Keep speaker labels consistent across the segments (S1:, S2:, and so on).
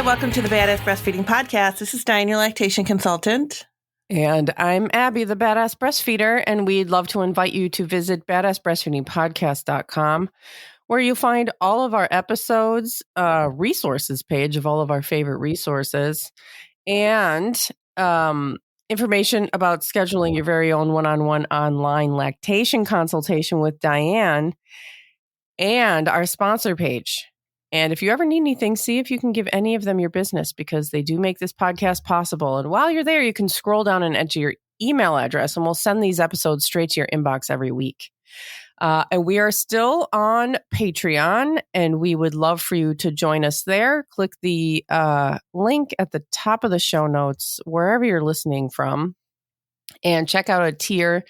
S1: welcome to the Badass Breastfeeding Podcast. This is Dianne, your lactation consultant.
S2: And I'm Abby, the Badass Breastfeeder, and we'd love to invite you to visit badassbreastfeedingpodcast.com, where you'll find all of our episodes, resources page of all of our favorite resources, and information about scheduling your very own one-on-one online lactation consultation with Dianne, and our sponsor page. And if you ever need anything, see if you can give any of them your business, because they do make this podcast possible. And while you're there, you can scroll down and enter your email address, and we'll send these episodes straight to your inbox every week. And we are still on Patreon, and we would love for you to join us there. Click the link at the top of the show notes, wherever you're listening from, and check out a tier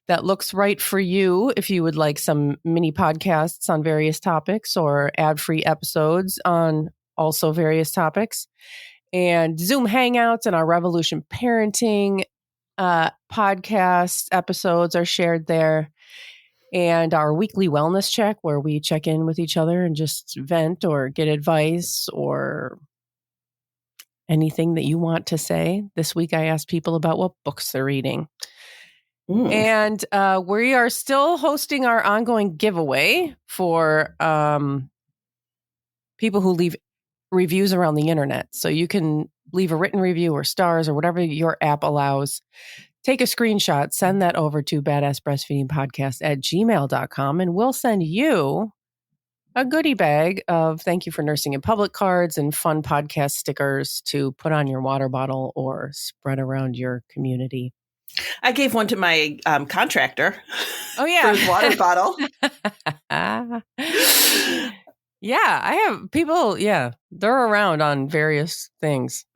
S2: that looks right for you if you would like some mini podcasts on various topics or ad-free episodes on also various topics. And Zoom Hangouts and our Revolution Parenting podcast episodes are shared there. And our weekly wellness check, where we check in with each other and just vent or get advice or anything that you want to say. This week, I asked people about what books they're reading. And we are still hosting our ongoing giveaway for people who leave reviews around the internet. So you can leave a written review or stars or whatever your app allows. Take a screenshot, send that over to badassbreastfeedingpodcast@gmail.com, and we'll send you a goodie bag of thank you for nursing in public cards and fun podcast stickers to put on your water bottle or spread around your community.
S1: I gave one to my contractor.
S2: Oh, yeah.
S1: For his water bottle.
S2: Yeah, I have people, they're around on various things.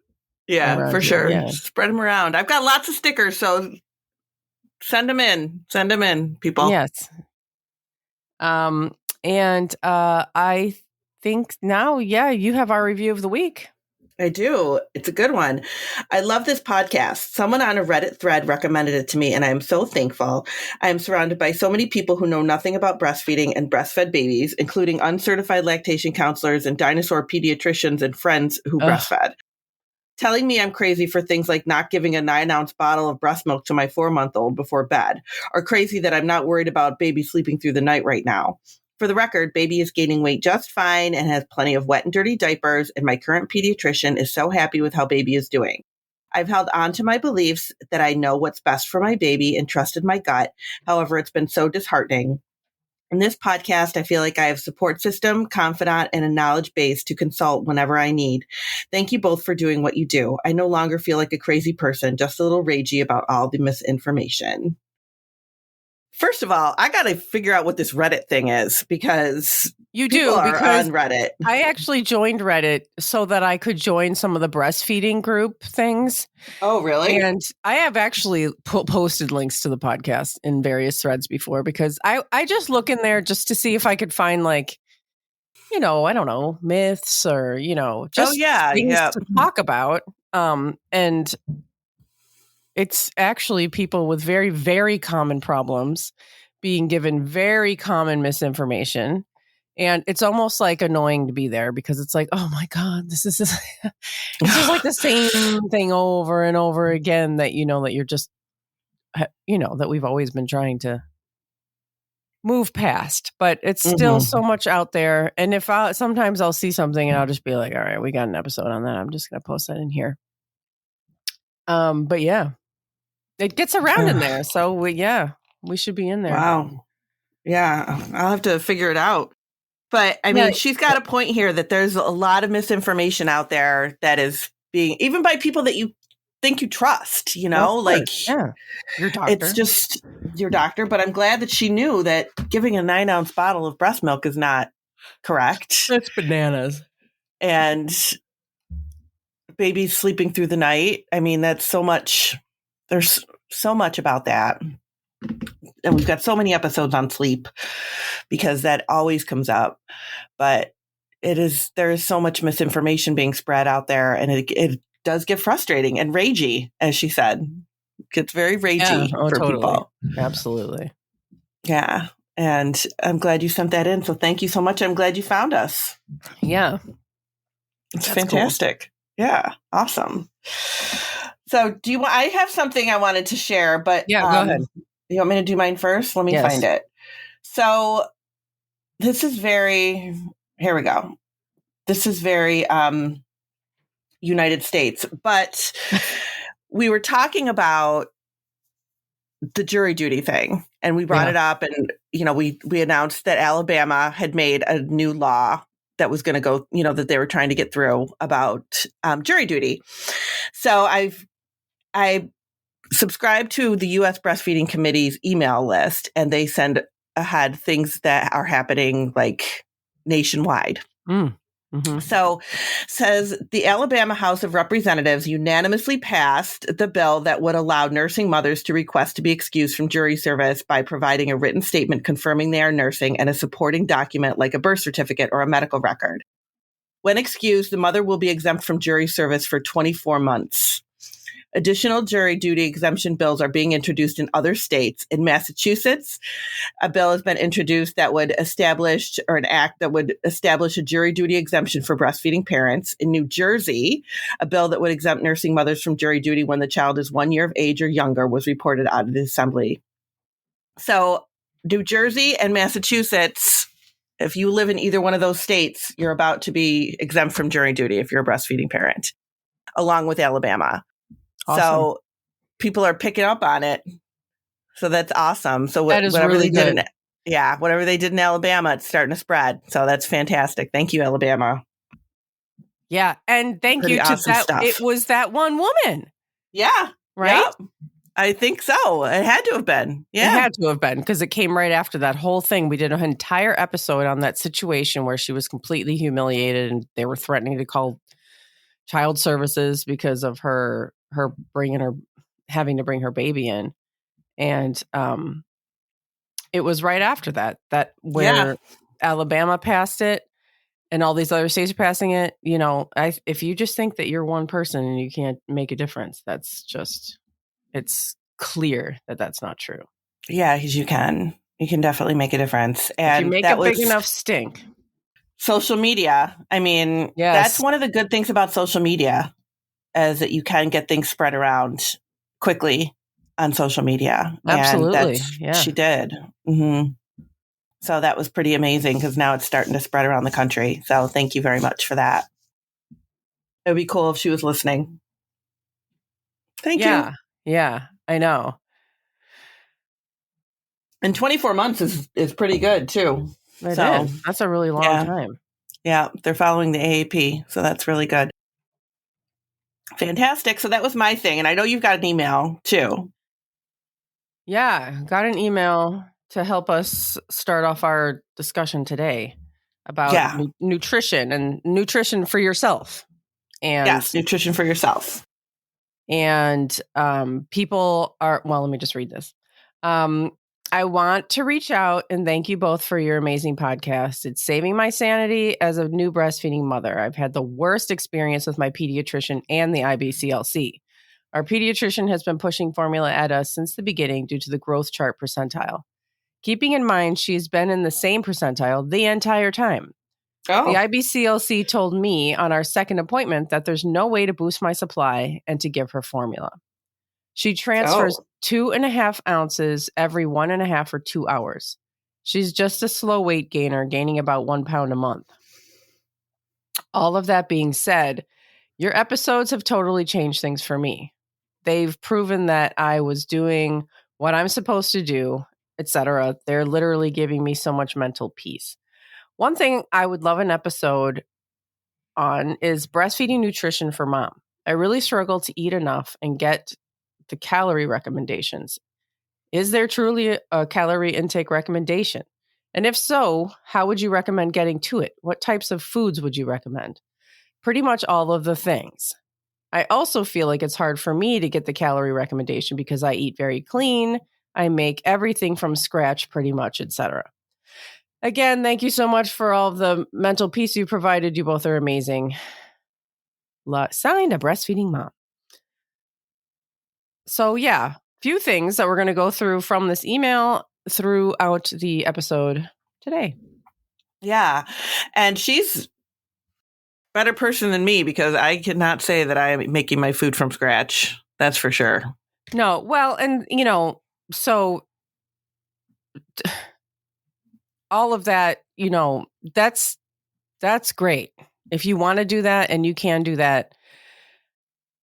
S1: Yeah, for sure.
S2: Yeah.
S1: Spread them around. I've got lots of stickers, so send them in. Send them in, people.
S2: Yes. And I think now, you have our review of the week.
S1: I do. It's a good one. I love this podcast. Someone on a Reddit thread recommended it to me, and I am so thankful. I am surrounded by so many people who know nothing about breastfeeding and breastfed babies, including uncertified lactation counselors and dinosaur pediatricians and friends who breastfed. Telling me I'm crazy for things like not giving a 9-ounce bottle of breast milk to my 4-month-old before bed, or crazy that I'm not worried about baby sleeping through the night right now. For the record, baby is gaining weight just fine and has plenty of wet and dirty diapers, and my current pediatrician is so happy with how baby is doing. I've held on to my beliefs that I know what's best for my baby and trusted my gut. However, it's been so disheartening. In this podcast, I feel like I have support system, confidant, and a knowledge base to consult whenever I need. Thank you both for doing what you do. I no longer feel like a crazy person, just a little ragey about all the misinformation. First of all, I got to figure out what this Reddit thing is, because people are on Reddit.
S2: I actually joined Reddit so that I could join some of the breastfeeding group things.
S1: Oh, really?
S2: And I have actually posted links to the podcast in various threads before, because I just look in there just to see if I could find I don't know, myths or, just things to talk about. And it's actually people with very, very common problems being given very common misinformation. And it's almost annoying to be there, because it's like, oh my God, this is it's just like the same thing over and over again that, that you're just, that we've always been trying to move past. But it's still so much out there. And if sometimes I'll see something and I'll just be like, all right, we got an episode on that. I'm just going to post that in here. But yeah. It gets around in there. So we should be in there.
S1: Wow. Yeah. I'll have to figure it out. But I mean, she's got a point here that there's a lot of misinformation out there that is being, even by people that you think you trust, your doctor. It's just your doctor. But I'm glad that she knew that giving a 9-ounce bottle of breast milk is not correct.
S2: That's bananas.
S1: And babies sleeping through the night. I mean, that's so much. There's so much about that. And we've got so many episodes on sleep, because that always comes up. But there is so much misinformation being spread out there, and it does get frustrating and ragey, as she said. It gets very ragey for people.
S2: Absolutely.
S1: Yeah. And I'm glad you sent that in. So thank you so much. I'm glad you found us.
S2: Yeah.
S1: It's
S2: That's
S1: fantastic. Cool. Yeah. Awesome. So I have something I wanted to share, but
S2: yeah, go ahead.
S1: You want me to do mine first? Let me find it. So this is here we go. This is very United States, but we were talking about the jury duty thing, and we brought it up, and we announced that Alabama had made a new law that was going to go, that they were trying to get through about jury duty. So I subscribe to the U.S. Breastfeeding Committee's email list, and they send ahead things that are happening like nationwide. Mm-hmm. So says the Alabama House of Representatives unanimously passed the bill that would allow nursing mothers to request to be excused from jury service by providing a written statement confirming they are nursing and a supporting document like a birth certificate or a medical record. When excused, the mother will be exempt from jury service for 24 months. Additional jury duty exemption bills are being introduced in other states. In Massachusetts, a bill has been introduced that would establish, or an act that would establish a jury duty exemption for breastfeeding parents. In New Jersey, a bill that would exempt nursing mothers from jury duty when the child is 1 year of age or younger was reported out of the assembly. So New Jersey and Massachusetts, if you live in either one of those states, you're about to be exempt from jury duty if you're a breastfeeding parent, along with Alabama. Awesome. So people are picking up on it. So that's awesome. So whatever really they did whatever they did in Alabama, it's starting to spread. So that's fantastic. Thank you, Alabama.
S2: Yeah. And thank you to that. Stuff. It was that one woman.
S1: Yeah.
S2: Right?
S1: Yep. I think so. It had to have been. Yeah.
S2: It had to have been because it came right after that whole thing. We did an entire episode on that situation where she was completely humiliated and they were threatening to call child services because of her having to bring her baby in. And it was right after that where Alabama passed it and all these other states are passing it. If you just think that you're one person and you can't make a difference, it's clear that that's not true.
S1: Yeah, because you can definitely make a difference. And
S2: if you make a big enough stink.
S1: Social media. I mean, That's one of the good things about social media is that you can get things spread around quickly on social media.
S2: Absolutely.
S1: And she did. Mm-hmm. So that was pretty amazing because now it's starting to spread around the country. So thank you very much for that. It would be cool if she was listening. Thank you.
S2: Yeah, I know.
S1: And 24 months is pretty good too.
S2: That's a really long time.
S1: Yeah, they're following the AAP. So that's really good. Fantastic. So that was my thing. And I know you've got an email too.
S2: Yeah, got an email to help us start off our discussion today about nutrition and nutrition for yourself. And
S1: yes, nutrition for yourself.
S2: And people are, well, let me just read this. I want to reach out and thank you both for your amazing podcast. It's saving my sanity as a new breastfeeding mother. I've had the worst experience with my pediatrician and the IBCLC. Our pediatrician has been pushing formula at us since the beginning due to the growth chart percentile. Keeping in mind, she's been in the same percentile the entire time. Oh. The IBCLC told me on our second appointment that there's no way to boost my supply and to give her formula. She transfers 2.5 ounces every 1.5 or 2 hours. She's just a slow weight gainer, gaining about 1 pound a month. All of that being said, your episodes have totally changed things for me. They've proven that I was doing what I'm supposed to do, etc. They're literally giving me so much mental peace. One thing I would love an episode on is breastfeeding nutrition for mom. I really struggle to eat enough and get the calorie recommendations. Is there truly a calorie intake recommendation? And if so, how would you recommend getting to it? What types of foods would you recommend? Pretty much all of the things. I also feel like it's hard for me to get the calorie recommendation because I eat very clean. I make everything from scratch pretty much, etc. Again, thank you so much for all of the mental peace you provided. You both are amazing. Signed, a breastfeeding mom. So yeah, few things that we're going to go through from this email throughout the episode today.
S1: Yeah. And she's Better person than me, because I cannot say that I am making my food from scratch. That's for sure.
S2: No, well, and so all of that, that's great. If you want to do that and you can do that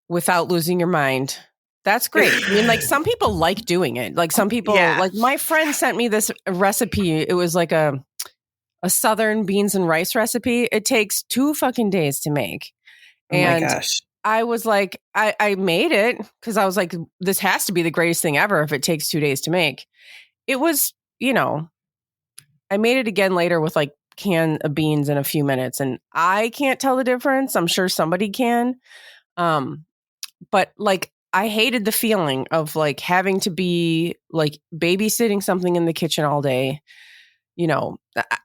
S2: without losing your mind, that's great. I mean, like some people like doing it. Like some people, like my friend sent me this recipe. It was like a Southern beans and rice recipe. It takes 2 fucking days to make. And
S1: my gosh.
S2: I was like, I made it because I was like, this has to be the greatest thing ever if it takes 2 days to make. It was, I made it again later with like can of beans in a few minutes, and I can't tell the difference. I'm sure somebody can. But like, I hated the feeling of like having to be like babysitting something in the kitchen all day.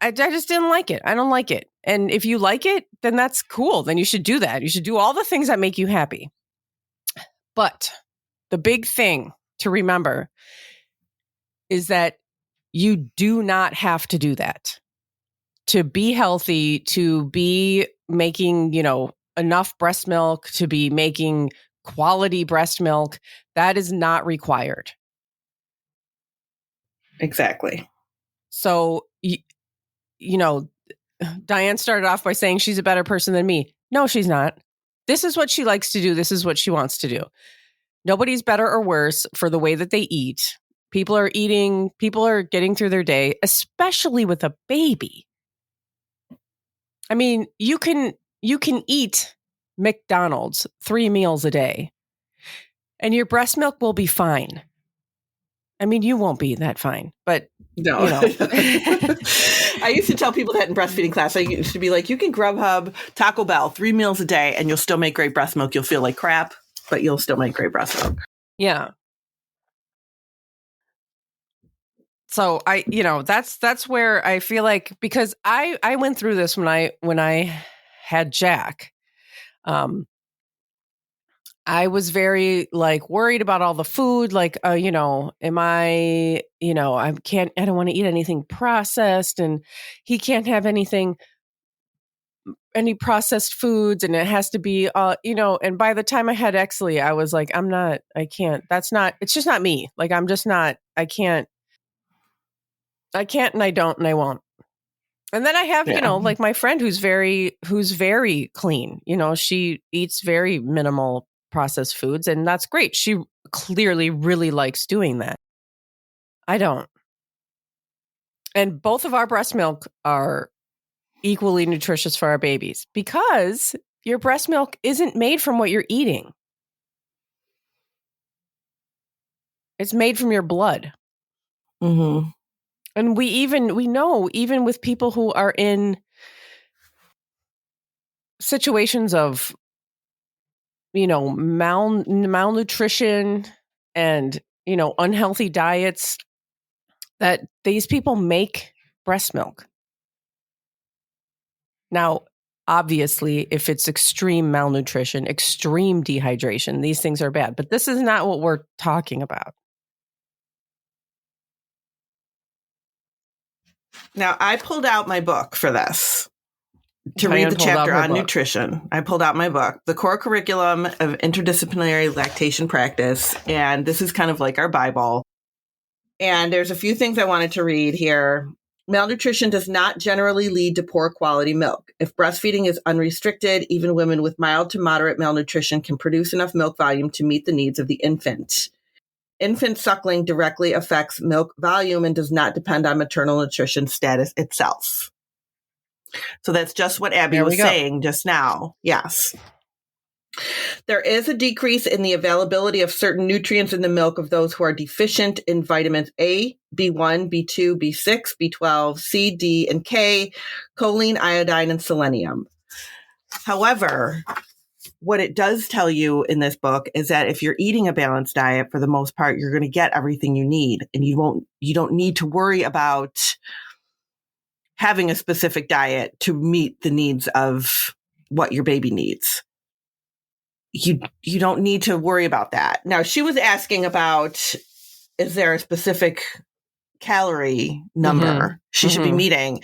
S2: I just didn't like it. I don't like it. And if you like it, then that's cool. Then you should do that. You should do all the things that make you happy. But the big thing to remember is that you do not have to do that. To be healthy, to be making, enough breast milk, to be making quality breast milk, that is not required.
S1: Exactly.
S2: So, Dianne started off by saying she's a better person than me. No, she's not. This is what she likes to do. This is what she wants to do. Nobody's better or worse for the way that they eat. People are eating, people are getting through their day, especially with a baby. I mean, you can eat McDonald's 3 meals a day and your breast milk will be fine. I mean, you won't be that fine, but
S1: no. I used to tell people that in breastfeeding class. I used to be like, you can Grubhub, Taco Bell 3 meals a day and you'll still make great breast milk. You'll feel like crap, but you'll still make great breast milk.
S2: Yeah. So that's where I feel like, because I went through this when I had Jack. I was very like worried about all the food. Like, I don't want to eat anything processed, and he can't have any processed foods, and it has to be, and by the time I had Exley, I was like, it's just not me. Like, I'm just not, I can't, and I don't, and I won't. And then I have, like my friend who's very clean. She eats very minimal processed foods, and that's great. She clearly really likes doing that. I don't. And both of our breast milk are equally nutritious for our babies because your breast milk isn't made from what you're eating. It's made from your blood.
S1: Mm-hmm.
S2: And we know, even with people who are in situations of, malnutrition and, unhealthy diets, that these people make breast milk. Now, obviously, if it's extreme malnutrition, extreme dehydration, these things are bad. But this is not what we're talking about.
S1: Now, I pulled out my book for this to read the chapter on nutrition. I pulled out my book, The Core Curriculum of Interdisciplinary Lactation Practice. And this is kind of like our Bible. And there's a few things I wanted to read here. Malnutrition does not generally lead to poor quality milk. If breastfeeding is unrestricted, even women with mild to moderate malnutrition can produce enough milk volume to meet the needs of the infant. Infant suckling directly affects milk volume and does not depend on maternal nutrition status itself. So that's just what Abby was saying just now. Yes. There is a decrease in the availability of certain nutrients in the milk of those who are deficient in vitamins A, B1, B2, B6, B12, C, D, and K, choline, iodine, and selenium. However, what it does tell you in this book is that if you're eating a balanced diet, for the most part, you're going to get everything you need, and you don't need to worry about having a specific diet to meet the needs of what your baby needs. You don't need to worry about that. Now, she was asking about, is there a specific calorie number she should be meeting.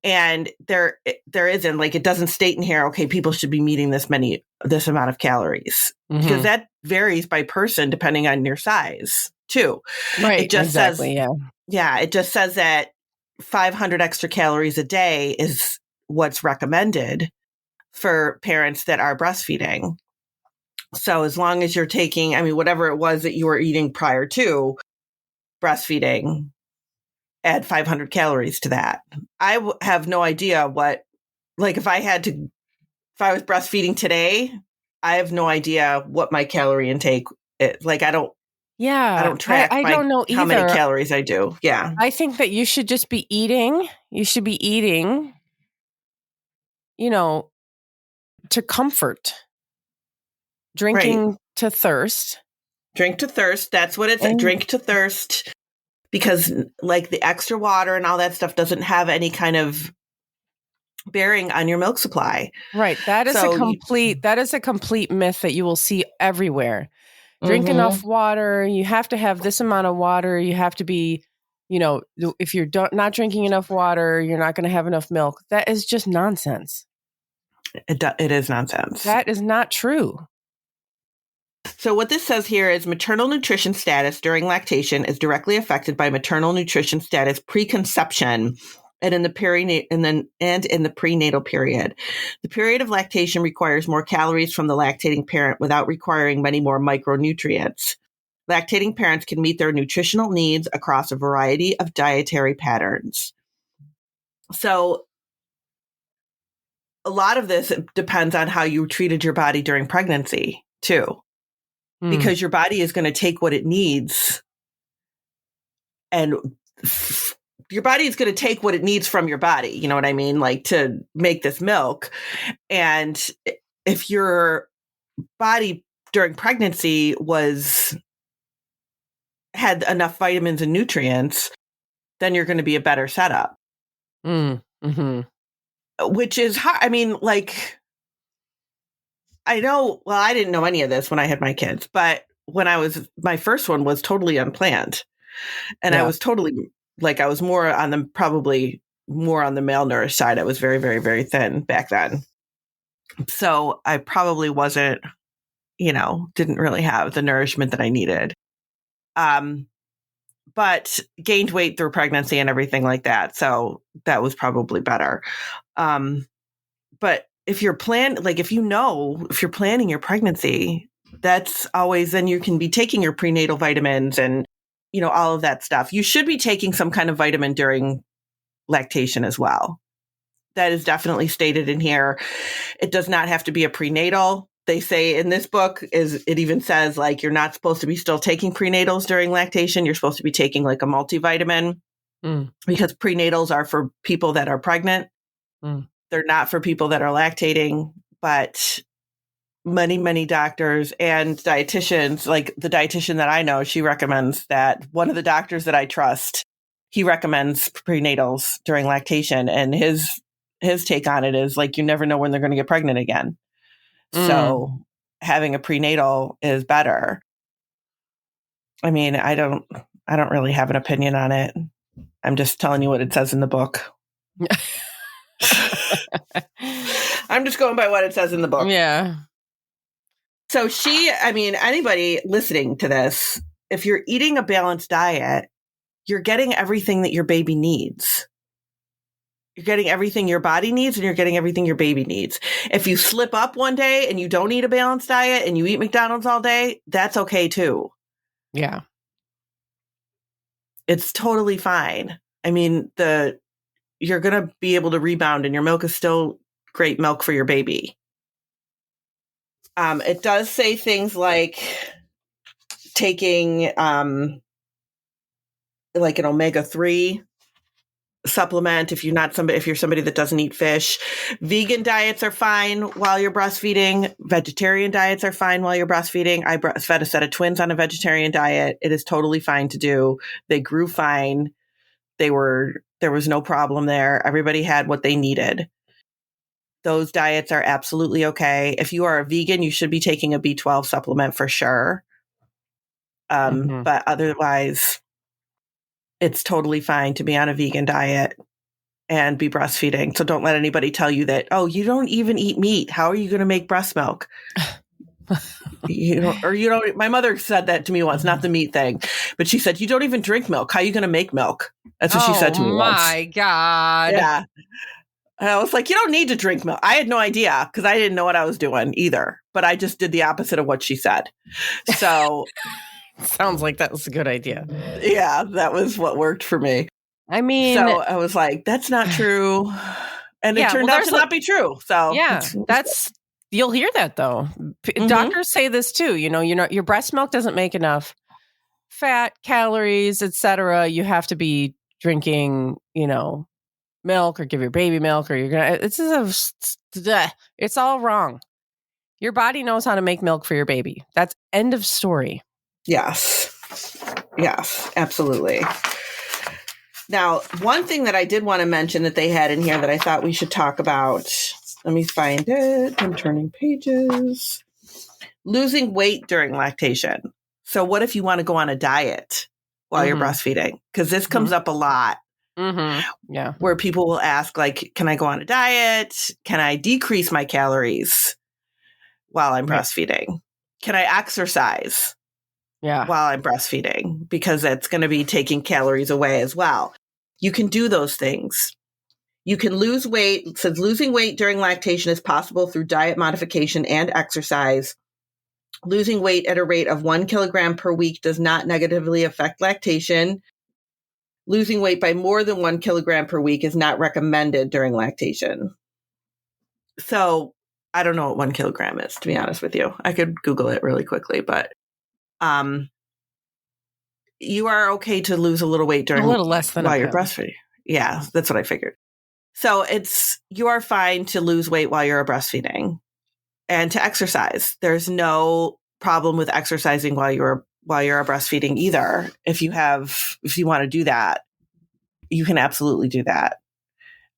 S1: And there isn't, like, it doesn't state in here, okay, people should be meeting this amount of calories, because that varies by person depending on your size too.
S2: Right.
S1: It just
S2: exactly.
S1: says, it just says that 500 extra calories a day is what's recommended for parents that are breastfeeding. So as long as you're taking, I mean, whatever it was that you were eating prior to breastfeeding, add 500 calories to that. I have no idea what, like, if I was breastfeeding today, I have no idea what my calorie intake is. Like, I don't track
S2: I don't know
S1: how many
S2: either.
S1: calories I do. Yeah.
S2: I think that you should just be eating. You should be eating, to comfort, drinking to thirst.
S1: Drink to thirst. That's what it's drink to thirst, because like the extra water and all that stuff doesn't have any kind of bearing on your milk supply.
S2: Right. That is a complete myth that you will see everywhere. Drink enough water. You have to have this amount of water. You have to be, if you're not drinking enough water, you're not going to have enough milk. That is just nonsense.
S1: It is nonsense.
S2: That is not true.
S1: So what this says here is maternal nutrition status during lactation is directly affected by maternal nutrition status preconception and in the prenatal period. The period of lactation requires more calories from the lactating parent without requiring many more micronutrients. Lactating parents can meet their nutritional needs across a variety of dietary patterns. So a lot of this depends on how you treated your body during pregnancy too, because your body is going to take what it needs, and your body is going to take what it needs from your body. You know what I mean? Like, to make this milk. And if your body during pregnancy had enough vitamins and nutrients, then you're going to be a better setup. Which is hard. I mean, like, I didn't know any of this when I had my kids, but my first one was totally unplanned. And I was totally, like, I was probably more on the malnourished side. I was very, very, very thin back then. So I probably wasn't, didn't really have the nourishment that I needed. But gained weight through pregnancy and everything like that. So that was probably better. But if you're planning your pregnancy, that's always, then you can be taking your prenatal vitamins and, all of that stuff. You should be taking some kind of vitamin during lactation as well. That is definitely stated in here. It does not have to be a prenatal. They say in this book, it even says, like, you're not supposed to be still taking prenatals during lactation. You're supposed to be taking like a multivitamin because prenatals are for people that are pregnant. They're not for people that are lactating, but many, many doctors and dietitians, like the dietitian that I know, she recommends that. One of the doctors that I trust, he recommends prenatals during lactation. And his take on it is, like, you never know when they're going to get pregnant again. So having a prenatal is better. I mean, I don't really have an opinion on it. I'm just telling you what it says in the book. I'm just going by what it says in the book.
S2: Yeah.
S1: So anybody listening to this, if you're eating a balanced diet, you're getting everything that your baby needs. You're getting everything your body needs, and you're getting everything your baby needs. If you slip up one day and you don't eat a balanced diet and you eat McDonald's all day, that's okay too.
S2: Yeah.
S1: It's totally fine. I mean, you're going to be able to rebound, and your milk is still great milk for your baby. It does say things like taking like an omega-3 supplement if you're somebody that doesn't eat fish. Vegan diets are fine while you're breastfeeding. Vegetarian diets are fine while you're breastfeeding. I breastfed a set of twins on a vegetarian diet. It is totally fine to do. They grew fine. There was no problem there. Everybody had what they needed. Those diets are absolutely okay. If you are a vegan, you should be taking a B12 supplement for sure. But otherwise, it's totally fine to be on a vegan diet and be breastfeeding. So don't let anybody tell you that, oh, you don't even eat meat. How are you going to make breast milk? My mother said that to me once, not the meat thing, but she said, you don't even drink milk. How are you going to make milk? That's what she said to me once.
S2: Oh my God.
S1: Yeah. And I was like, you don't need to drink milk. I had no idea because I didn't know what I was doing either, but I just did the opposite of what she said. So
S2: sounds like that was a good idea.
S1: Yeah, that was what worked for me.
S2: I mean,
S1: so I was like, that's not true. And it turned out to not be true. So
S2: yeah, you'll hear that though. Doctors say this too. Your breast milk doesn't make enough fat, calories, etc. You have to be drinking, milk or give your baby milk, or you're gonna. It's all wrong. Your body knows how to make milk for your baby. That's end of story.
S1: Yes, absolutely. Now, one thing that I did want to mention that they had in here that I thought we should talk about. Let me find it. I'm turning pages. Losing weight during lactation. So what if you want to go on a diet while you're breastfeeding? Because this comes up a lot.
S2: Yeah.
S1: Where people will ask, like, can I go on a diet? Can I decrease my calories while I'm breastfeeding? Can I exercise while I'm breastfeeding? Because that's going to be taking calories away as well. You can do those things. You can lose weight. It says losing weight during lactation is possible through diet modification and exercise. Losing weight at a rate of 1 kilogram per week does not negatively affect lactation. Losing weight by more than 1 kilogram per week is not recommended during lactation. So I don't know what 1 kilogram is, to be honest with you. I could Google it really quickly, but you are okay to lose a little weight during
S2: a little less than
S1: while you're breastfeeding. Yeah, that's what I figured. So you are fine to lose weight while you're breastfeeding and to exercise. There's no problem with exercising while you're breastfeeding either. If you want to do that, you can absolutely do that.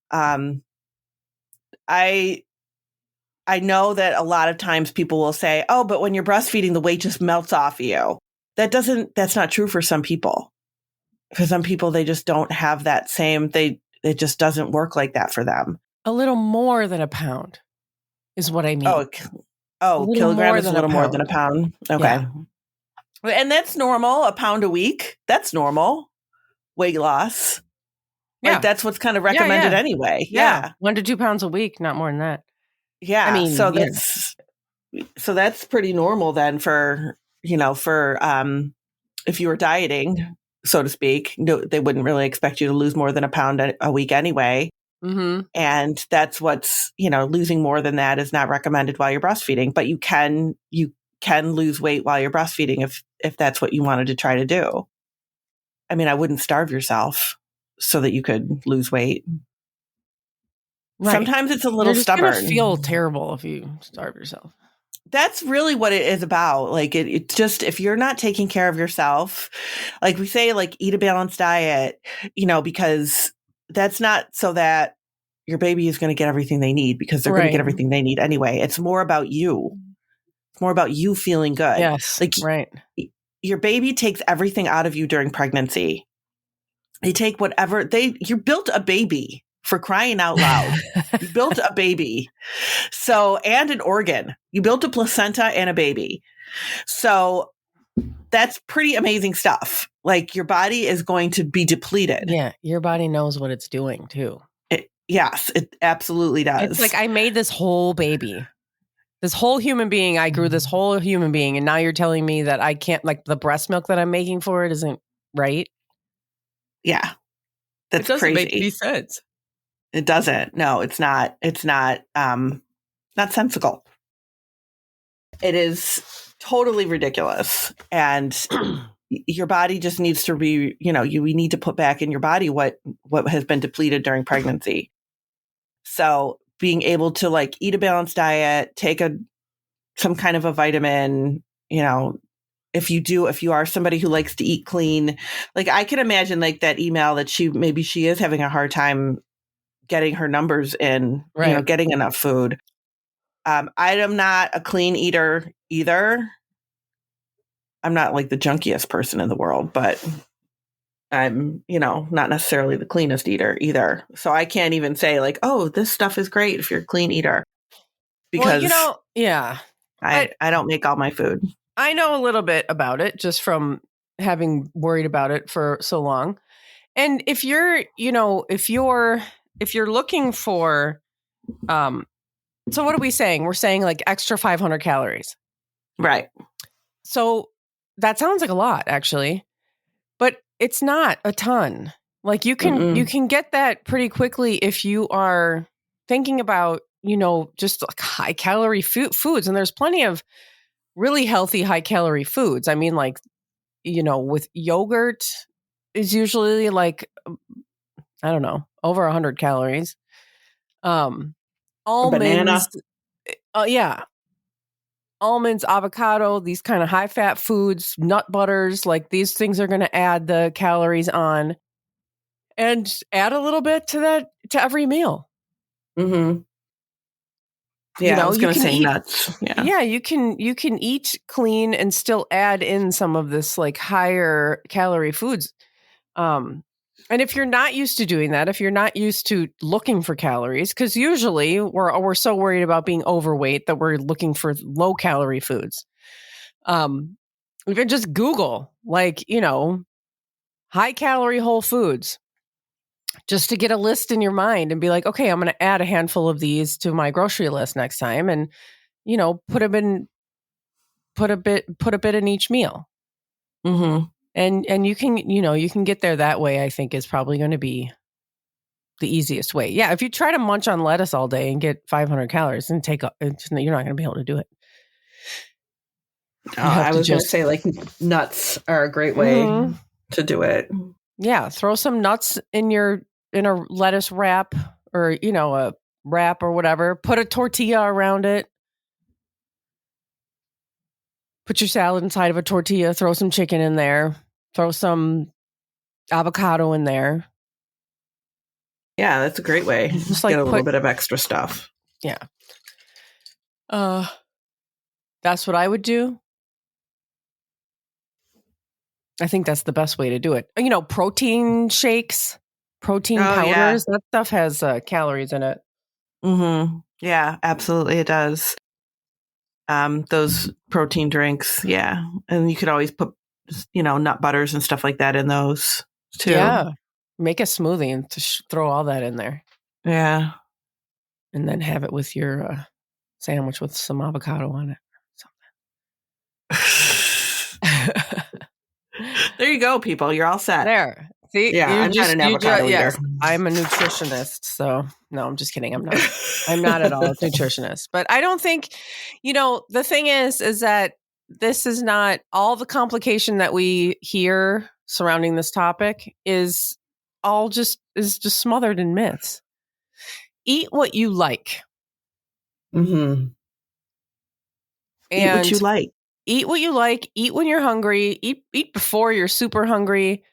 S1: I know that a lot of times people will say, oh, but when you're breastfeeding, the weight just melts off you. That's not true for some people. For some people, they just don't have that same, it just doesn't work like that for them.
S2: A little more than a pound is what I mean.
S1: Kilogram is a little more than a pound. Okay.
S2: Yeah.
S1: And that's normal. A pound a week. That's normal weight loss.
S2: Yeah.
S1: Like that's what's kind of recommended anyway. Yeah.
S2: 1 to 2 pounds a week, not more than that.
S1: Yeah. I mean, so that's pretty normal then for if you were dieting, so to speak. No, they wouldn't really expect you to lose more than a pound a week anyway. And that's what's, losing more than that is not recommended while you're breastfeeding, but you can lose weight while you're breastfeeding if that's what you wanted to try to do. I mean, I wouldn't starve yourself so that you could lose weight. Right. Sometimes it's a little stubborn.
S2: You're going to feel terrible if you starve yourself.
S1: That's really what it is about. Like it's just, if you're not taking care of yourself, like we say, like eat a balanced diet, because that's not so that your baby is going to get everything they need, because they're going to get everything they need anyway. It's more about you. It's more about you feeling good.
S2: Yes.
S1: Your baby takes everything out of you during pregnancy. They take you built a baby, for crying out loud. You built a baby. And an organ. You built a placenta and a baby. So that's pretty amazing stuff. Like your body is going to be depleted.
S2: Yeah. Your body knows what it's doing too.
S1: Yes, it absolutely does.
S2: It's like I made this whole baby. This whole human being. I grew this whole human being. And now you're telling me that I can't, like the breast milk that I'm making for it isn't right?
S1: Yeah. That's crazy.
S2: It doesn't make any sense.
S1: It doesn't. No, it's not. It's not sensical. It is totally ridiculous. And your body just needs to we need to put back in your body what has been depleted during pregnancy. So being able to like eat a balanced diet, take some kind of a vitamin, if you are somebody who likes to eat clean, like I can imagine like that email that she is having a hard time getting her numbers in, getting enough food. I am not a clean eater either. I'm not like the junkiest person in the world, but I'm, not necessarily the cleanest eater either. So I can't even say like, oh, this stuff is great if you're a clean eater. Because
S2: yeah.
S1: I don't make all my food.
S2: I know a little bit about it just from having worried about it for so long. And if you're looking for, so what are we saying? We're saying like extra 500 calories.
S1: Right.
S2: So that sounds like a lot, actually, but it's not a ton. Like you can get that pretty quickly if you are thinking about, just like high calorie foods. And there's plenty of really healthy, high calorie foods. I mean, like, with yogurt is usually like, I don't know, over 100 calories. Almonds,
S1: banana.
S2: Yeah. Almonds, avocado, these kind of high fat foods, nut butters, like these things are going to add the calories on and add a little bit to every meal.
S1: Mm-hmm. Yeah, I was going to say nuts. Yeah.
S2: Yeah, you can eat clean and still add in some of this like higher calorie foods. And if you're not used to doing that, if you're not used to looking for calories, because usually we're so worried about being overweight that we're looking for low calorie foods. You can just Google like, high calorie whole foods just to get a list in your mind and be like, okay, I'm going to add a handful of these to my grocery list next time. And, put a bit in each meal.
S1: Mm-hmm.
S2: And you can get there that way, I think is probably going to be the easiest way. Yeah. If you try to munch on lettuce all day and get 500 calories and you're not going to be able to do it.
S1: I was going to say like nuts are a great way to do it.
S2: Yeah. Throw some nuts in a lettuce wrap or, a wrap or whatever. Put a tortilla around it. Put your salad inside of a tortilla. Throw some chicken in there. Throw some avocado in there.
S1: Yeah, that's a great way. Just get a little bit of extra stuff.
S2: Yeah. That's what I would do. I think that's the best way to do it. Protein shakes, protein powders, that stuff has calories in it.
S1: Mm-hmm. Yeah, absolutely it does. Those protein drinks, yeah. And you could always put, nut butters and stuff like that in those too.
S2: Yeah. Make a smoothie and throw all that in there.
S1: Yeah.
S2: And then have it with your sandwich with some avocado on it.
S1: There you go, people. You're all set.
S2: There. See?
S1: Yeah, I'm not an avocado eater.
S2: Yes, I'm a nutritionist. So, no, I'm just kidding. I'm not. I'm not at all a nutritionist. But I don't think, the thing is that this is not all the complication that we hear surrounding this topic is just smothered in myths. Eat what you like.
S1: Mm-hmm. Eat what you like.
S2: Eat what you like. Eat when you're hungry. Eat before you're super hungry.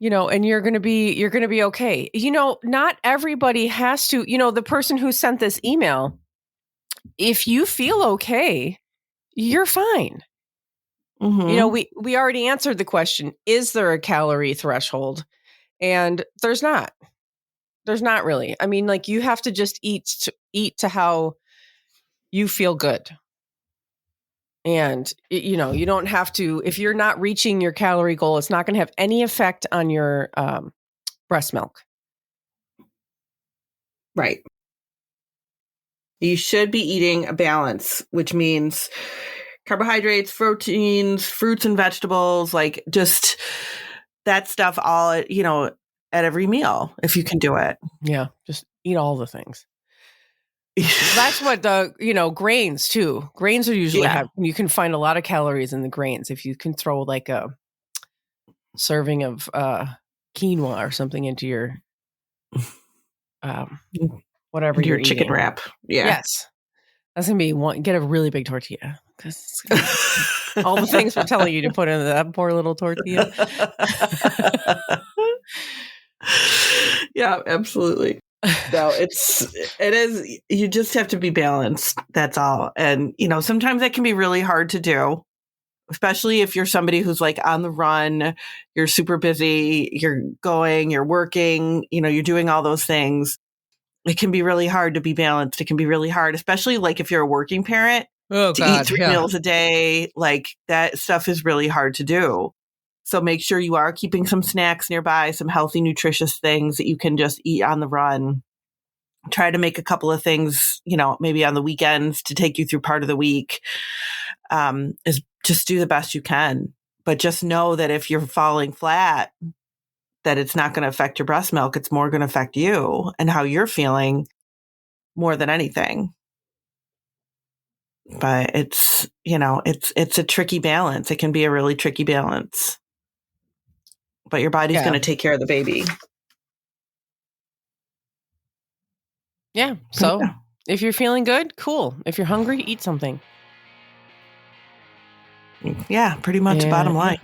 S2: And you're going to be okay. Not everybody has to, the person who sent this email, if you feel okay, you're fine.
S1: Mm-hmm.
S2: We already answered the question, is there a calorie threshold? And there's not. There's not really. I mean, like you have to just eat to how you feel good. And, you don't have to, if you're not reaching your calorie goal, it's not going to have any effect on your breast milk.
S1: Right. You should be eating a balance, which means carbohydrates, proteins, fruits and vegetables, like just that stuff all, at every meal, if you can do it.
S2: Yeah. Just eat all the things. That's what the, grains too. Grains are usually you can find a lot of calories in the grains if you can throw like a serving of quinoa or something into your whatever
S1: your chicken wrap. Yeah.
S2: Yes. That's going to be get a really big tortilla because all the things we're telling you to put into that poor little tortilla.
S1: Yeah, absolutely. No, it is, you just have to be balanced. That's all. And, sometimes that can be really hard to do. especially if you're somebody who's like on the run, you're super busy, you're working, you're doing all those things. It can be really hard to be balanced. It can be really hard, especially like if you're a working parent to eat 3 meals a day. Like that stuff is really hard to do. So make sure you are keeping some snacks nearby, some healthy, nutritious things that you can just eat on the run. Try to make a couple of things, maybe on the weekends to take you through part of the week. Is just do the best you can. But just know that if you're falling flat, that it's not going to affect your breast milk. It's more going to affect you and how you're feeling more than anything. But it's a tricky balance. It can be a really tricky balance. But your body's going to take care of the baby.
S2: Yeah. So if you're feeling good, cool. If you're hungry, eat something.
S1: Yeah, pretty much bottom line.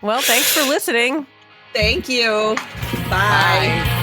S2: Well, thanks for listening.
S1: Thank you. Bye.